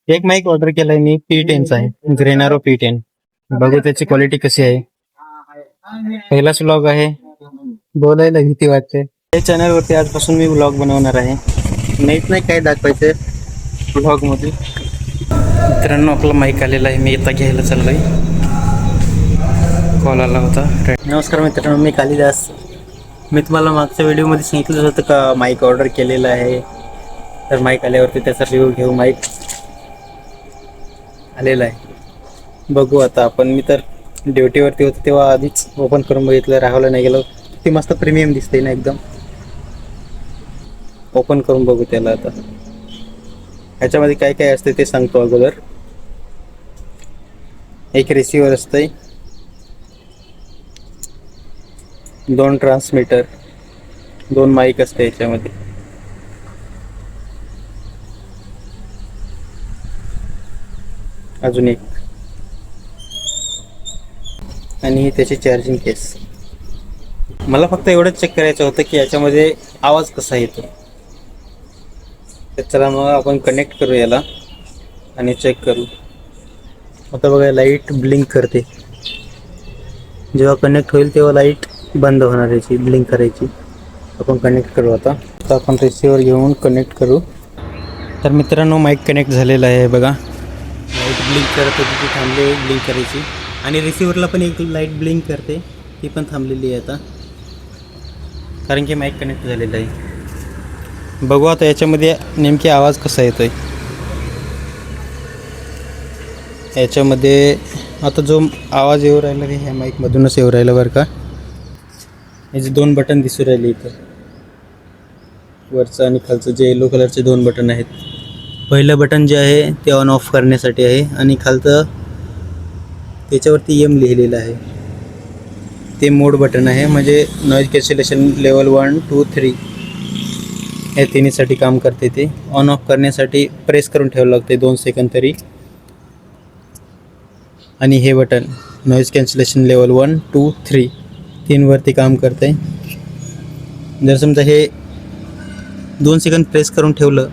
एक mic order केलाय मी P10चा आहे, ग्रेनारो P10. बघू त्याची क्वालिटी कशी आहे. पहिलाच व्लॉग आहे, बोलायला भीती वाटते. या चॅनल वरती आजपासून मी व्लॉग बनवणार आहे. नाही काय दाखवायचं व्लॉग मध्ये. मित्रांनो आपला माईक आलेला आहे, मी आता घ्यायला चाललोय. कॉल आला होता. नमस्कार मित्रांनो, मी कालिदास. मी तुम्हाला मागच्या व्हिडिओमध्ये सांगितलं होतं का माईक ऑर्डर केलेला आहे. तर माईक आल्यावरती त्याचा रिव्ह्यू घेऊ. माईक आलेला आहे, बघू आता आपण. मी तर ड्युटीवरती होतो तेव्हा आधीच ओपन करून बघितलं, राहावला नाही गेलो. ती मस्त प्रीमियम दिसते ना एकदम. ओपन करून बघू त्याला आता. ह्याच्यामध्ये काय काय असते ते सांगतो अगोदर. एक रिसिव्हर असतंय, 2 ट्रान्समीटर, 2 माईक असते याच्यामध्ये. अजून एक, आणि त्याची चार्जिंग केस. मला फक्त एवढंच चेक करायचं होतं की याच्यामध्ये आवाज कसा येतो. तर चला मग आपण कनेक्ट करू याला आणि चेक करू. आता बघा लाईट ब्लिंक करते. जेव्हा कनेक्ट होईल तेव्हा लाईट बंद होणार, याची ब्लिंक करायची. आपण कनेक्ट करू आता. तर आपण रिसिव्हर घेऊन कनेक्ट करू. तर मित्रांनो माईक कनेक्ट झालेला आहे बघा. लाईट ब्लिंक करत होती, ती थांबली ब्लिंक करायची. आणि रिसिव्हरला पण एक लाईट ब्लिंक करते, ती पण थांबलेली आहे आता, कारण की माईक कनेक्ट झालेला आहे. बघू आता याच्यामध्ये नेमकी आवाज कसा येतोय. याच्यामध्ये आता जो आवाज येऊ राहिला ह्या माईकमधूनच येऊ राहिला बरं का. याचे 2 बटन दिसू राहिले इथं, वरचं आणि खालचं. जे येलो कलरचे 2 बटन आहेत. पहिलं बटन जे आहे ते ऑन ऑफ करण्यासाठी आहे, आणि खालचं त्याच्यावरती एम लिहिलेलं आहे, ते मोड बटन आहे. म्हणजे नॉईज कॅन्सलेशन लेवल 1, 2, 3 या तिन्हीसाठी काम करते. ते ऑन ऑफ करण्यासाठी प्रेस करून ठेवावं लागते 2 सेकंद तरी. आणि हे बटन नॉईज कॅन्सलेशन लेवल 1, 2, 3 3वरती काम करते. जर समजा हे 2 सेकंद प्रेस करून ठेवलं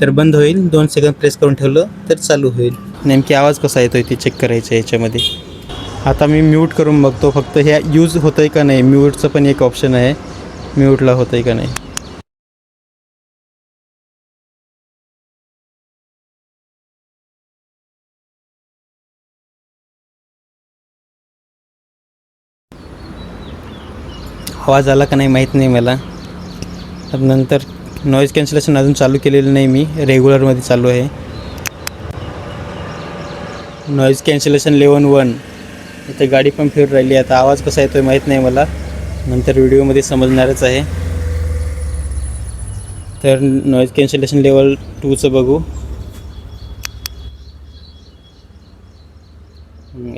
तर बंद होईल, 2 सेकंद प्रेस करून ठेवलं तर चालू होईल. नेमकी आवाज कसा येतोय ते चेक करायचं याच्यामध्ये. आता मी म्यूट करून बघतो फक्त, ह्या यूज होतं आहे का नाही. म्यूटचं पण एक ऑप्शन आहे, म्यूटला होतं आहे का नाही. आवाज आला का नाही माहीत नाही मला. नंतर नॉईज कॅन्सलेशन अजून चालू केलेलं नाही मी, रेग्युलरमध्ये चालू आहे. Noise cancellation level 1. इथे गाडी पण फिरून राहिली. आता आवाज कसा येतोय माहीत नाही मला, नंतर व्हिडिओमध्ये समजणारच आहे. तर नॉईज कॅन्सलेशन लेवल 2चं बघू.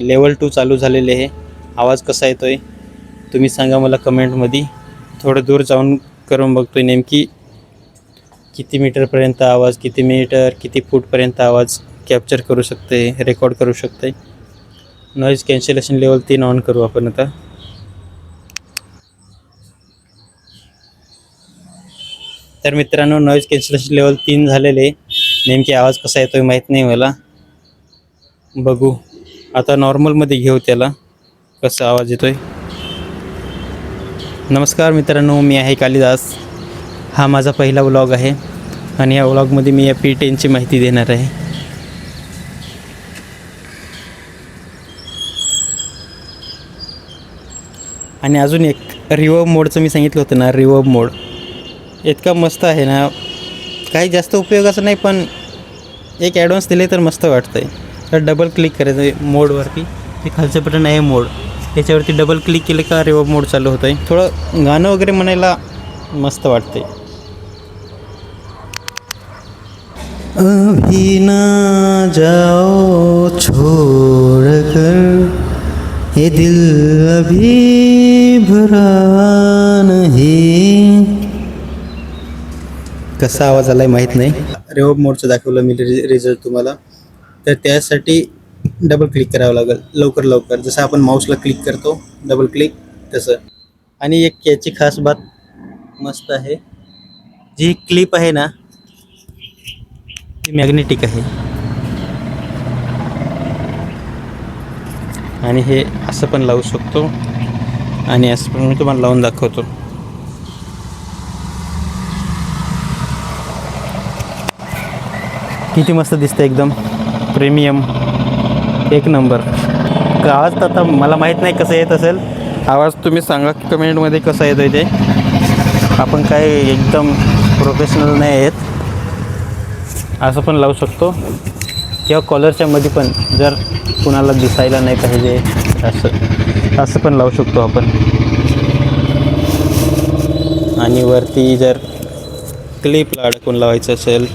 लेवल 2 चालू झालेले आहे. आवाज कसा येतोय तुम्ही सांगा मला कमेंटमध्ये. थोडं दूर जाऊन करून बघतोय नेमकी किती मीटरपर्यंत आवाज, किती फूटपर्यंत आवाज कॅप्चर करू शकते, रेकॉर्ड करू शकते. नॉईज कॅन्सलेशन लेवल 3 ऑन करू आपण आता. तर मित्रांनो नॉईज कॅन्सलेशन लेवल 3 झालेले. नेमकी आवाज कसा येतोय माहीत नाही मला, बघू. आता नॉर्मलमध्ये घेऊ त्याला, कसा आवाज येतोय. नमस्कार मित्रांनो, मी आहे कालिदास. हा माझा पहिला व्लॉग आहे, आणि या व्लॉगमध्ये मी या P10ची माहिती देणार आहे. आणि अजून एक रिवर्ब मोडचं मी सांगितलं होतं ना, रिवर्ब मोड इतका मस्त आहे ना. काही जास्त उपयोगाचं नाही, पण एक ॲडव्हान्स दिले तर मस्त वाटतं आहे. तर डबल क्लिक करायचं मोडवरती, ते खालचं बटन आहे मोड, त्याच्यावरती डबल क्लिक केलं का रिवर्ब मोड चालू होतं आहे. थोडं गाणं वगैरे म्हणायला मस्त वाटतं आहे. अभी ना जाओ छोड़ कर ये दिल अभी भरा नहीं. कसा आवाज आलाय माहीत नाही. रिवर्ब मोडचं दाखवलं मी रिझल्ट तुम्हाला. तर त्यासाठी डबल क्लिक करावं लागेल लवकर, जसं आपण माऊसला क्लिक करतो डबल क्लिक तसं. आणि एक याची खास बात मस्त आहे, जी क्लिप आहे ना हे मॅग्नेटिक आहे आणि हे असं पण लावू शकतो आणि असं पण मी तुम्हाला लावून दाखवतो. किती मस्त दिसतं, एकदम प्रीमियम, एक नंबर. आवाज तर आता मला माहीत नाही कसं येत असेल, आवाज तुम्ही सांगा कमेंटमध्ये कसा येतो आहे ते. आपण काय एकदम प्रोफेशनल नाही आहेत. असं पण लावू शकतो किंवा कॉलरच्या मध्ये पण, जर कुणाला दिसायला नाही पाहिजे असं पण लावू शकतो आपण. आणि वरती जर क्लिपला अडकून लावायचं असेल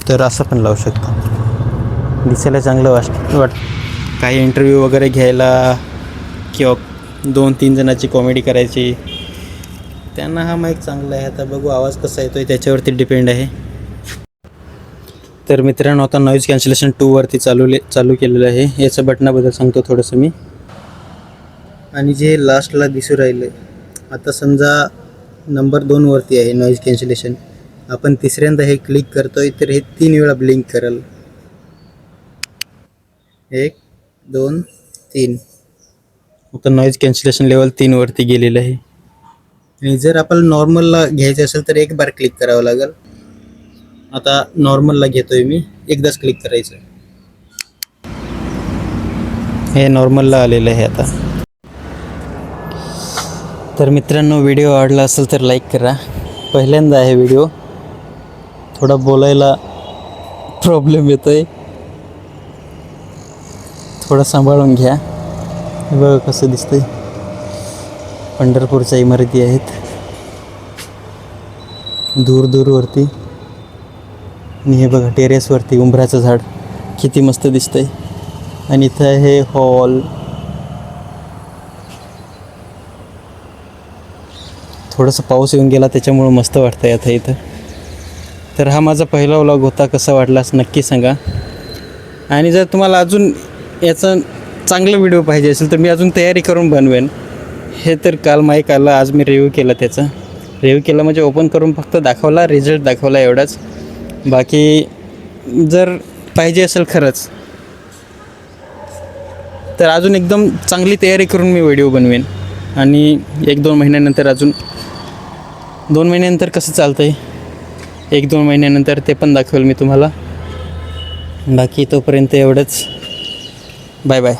तर असं पण लावू शकतो. दिसायला चांगलं वाट काही इंटरव्ह्यू वगैरे घ्यायला किंवा 2-3 जणांची कॉमेडी करायची, त्यांना हा माईक चांगला आहे. आता बघू आवाज कसा येतो आहे त्याच्यावरती डिपेंड आहे. तर मित्रांनो, आता नॉईज कॅन्सलेशन 2 वरती चालू केलेलं आहे. याचं बटनाबद्दल सांगतो थोडंसं मी. आणि जे लास्टला दिसू राहिलं, आता समजा नंबर 2 वरती आहे नॉईज कॅन्सलेशन. आपण तिसऱ्यांदा हे क्लिक करतोय तर हे 3 वेळा ब्लिंक करेल. 1 2 3. आता नॉईज कॅन्सलेशन लेवल 3 वरती गेलेलं आहे. आणि जर आपल्याला नॉर्मलला घ्यायचं असेल तर एक बार क्लिक करावं लागेल. आता नॉर्मलला घेतोय मी, एकदाच क्लिक करायचं. हे नॉर्मलला आलेलं आहे आता. तर मित्रांनो, व्हिडिओ आवडला असेल तर लाईक करा. पहिल्यांदा आहे व्हिडिओ, थोडा बोलायला प्रॉब्लेम येतो आहे, थोडं सांभाळून घ्या. हे बघा कसं दिसतंय, पंढरपूरच्या इमारती आहेत दूरवरती. आणि हे बघा टेरेसवरती उंबराचं झाड किती मस्त दिसतंय. आणि इथं आहे हॉल. थोडंसं पाऊस येऊन गेला त्याच्यामुळं मस्त वाटतं आता इथं. तर हा माझा पहिला व्लॉग होता. कसा वाटलास नक्की सांगा. आणि जर तुम्हाला अजून याचा चांगलं व्हिडिओ पाहिजे असेल तर मी अजून तयारी करून बनवेन. हे तर काल माईक आलं, आज मी रिव्ह्यू केला. त्याचा रिव्ह्यू केला म्हणजे ओपन करून फक्त दाखवला, रिझल्ट दाखवला एवढाच. बाकी जर पाहिजे असेल खरंच तर अजून एकदम चांगली तयारी करून मी व्हिडिओ बनवेन. आणि 1-2 महिन्यानंतर, अजून 2 महिन्यानंतर कसं चालतं आहे, 1-2 महिन्यानंतर ते पण दाखवेल मी तुम्हाला. बाकी तोपर्यंत एवढंच. Bye bye.